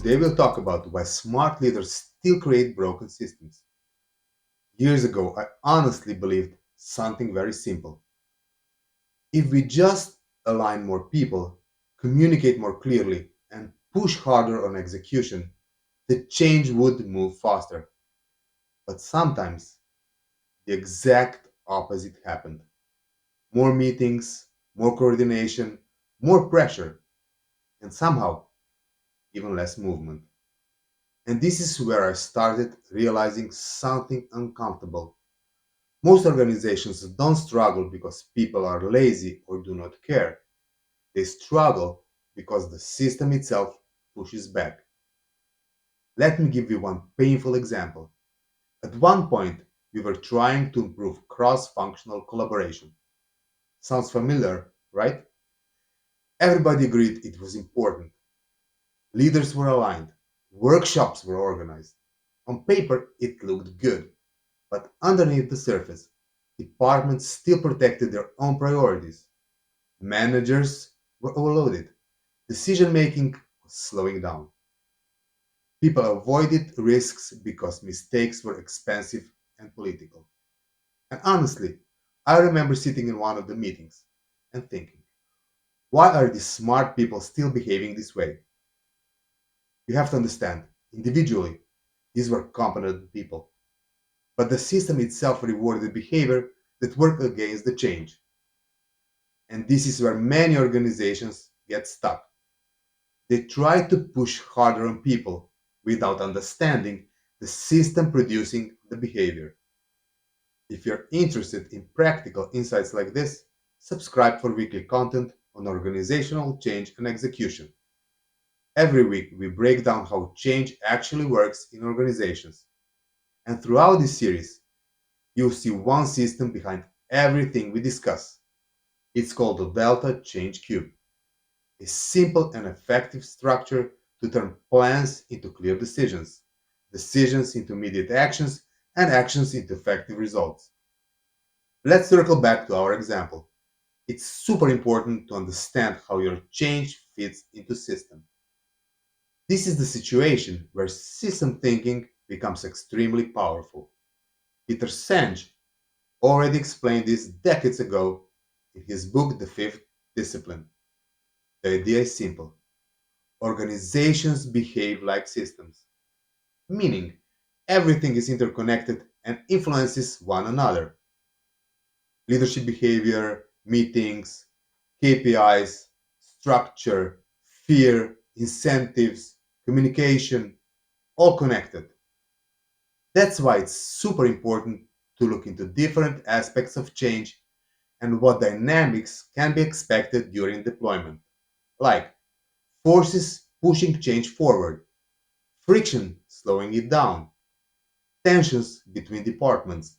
Today we'll talk about why smart leaders still create broken systems. Years ago, I honestly believed something very simple. If we just align more people, communicate more clearly, and push harder on execution, the change would move faster. But sometimes the exact opposite happened. More meetings, more coordination, more pressure, and somehow even less movement. And this is where I started realizing something uncomfortable. Most organizations don't struggle because people are lazy or do not care. They struggle because the system itself pushes back. Let me give you one painful example. At one point, we were trying to improve cross functional collaboration. Sounds familiar, right? Everybody agreed it was important. Leaders were aligned. Workshops were organized. On paper, it looked good. But underneath the surface, departments still protected their own priorities. Managers were overloaded. Decision making was slowing down. People avoided risks because mistakes were expensive and political. And honestly, I remember sitting in one of the meetings and thinking, why are these smart people still behaving this way? You have to understand, individually, these were competent people. But the system itself rewarded behavior that worked against the change. And this is where many organizations get stuck. They try to push harder on people without understanding the system producing the behavior. If you're interested in practical insights like this, subscribe for weekly content on organizational change and execution. Every week, we break down how change actually works in organizations. And throughout this series, you'll see one system behind everything we discuss. It's called the Delta Change Cube, a simple and effective structure to turn plans into clear decisions, decisions into immediate actions, and actions into effective results. Let's circle back to our example. It's super important to understand how your change fits into system. This is the situation where system thinking becomes extremely powerful. Peter Senge already explained this decades ago in his book The Fifth Discipline. The idea is simple. Organizations behave like systems, meaning everything is interconnected and influences one another. Leadership behavior, meetings, KPIs, structure, fear, incentives, communication, all connected. That's why it's super important to look into different aspects of change and what dynamics can be expected during deployment, like forces pushing change forward, friction slowing it down, tensions between departments,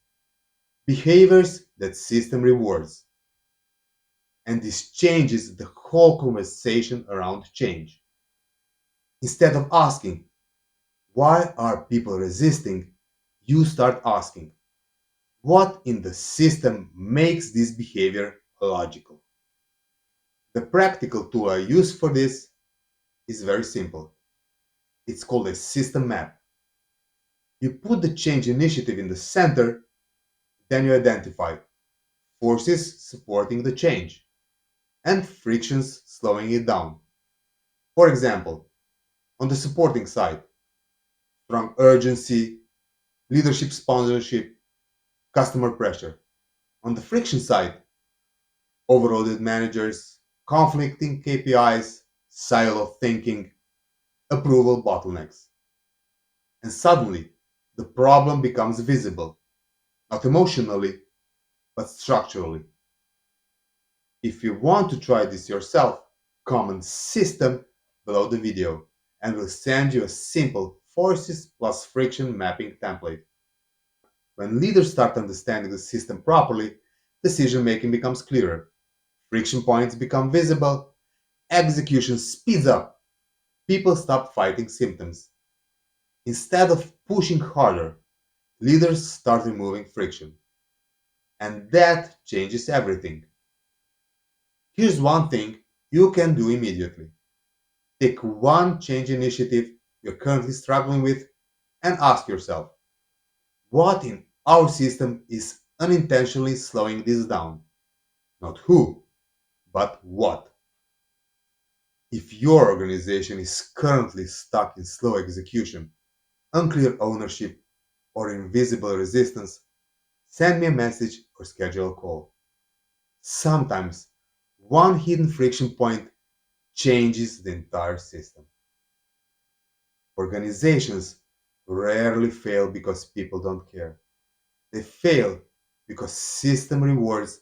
behaviors that system rewards. And this changes the whole conversation around change. Instead of asking, why are people resisting? You start asking, what in the system makes this behavior logical? The practical tool I use for this is very simple. It's called a system map. You put the change initiative in the center, then you identify forces supporting the change and frictions slowing it down. For example, on the supporting side, strong urgency, leadership sponsorship, customer pressure. On the friction side, overloaded managers, conflicting KPIs, silo thinking, approval bottlenecks. And suddenly, the problem becomes visible, not emotionally, but structurally. If you want to try this yourself, comment system below the video and we'll send you a simple forces plus friction mapping template. When leaders start understanding the system properly, decision making becomes clearer, friction points become visible, execution speeds up, people stop fighting symptoms. Instead of pushing harder, leaders start removing friction. And that changes everything. Here's one thing you can do immediately. Take one change initiative you're currently struggling with and ask yourself, what in our system is unintentionally slowing this down? Not who, but what. If your organization is currently stuck in slow execution, unclear ownership, or invisible resistance, send me a message or schedule a call. Sometimes one hidden friction point changes the entire system. Organizations rarely fail because people don't care. They fail because system rewards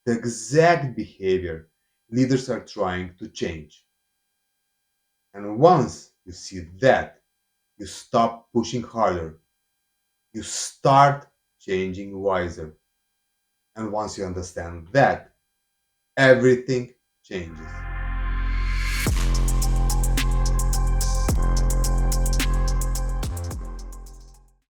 the exact behavior leaders are trying to change. And once you see that, you stop pushing harder. You start changing wiser. And once you understand that, everything changes.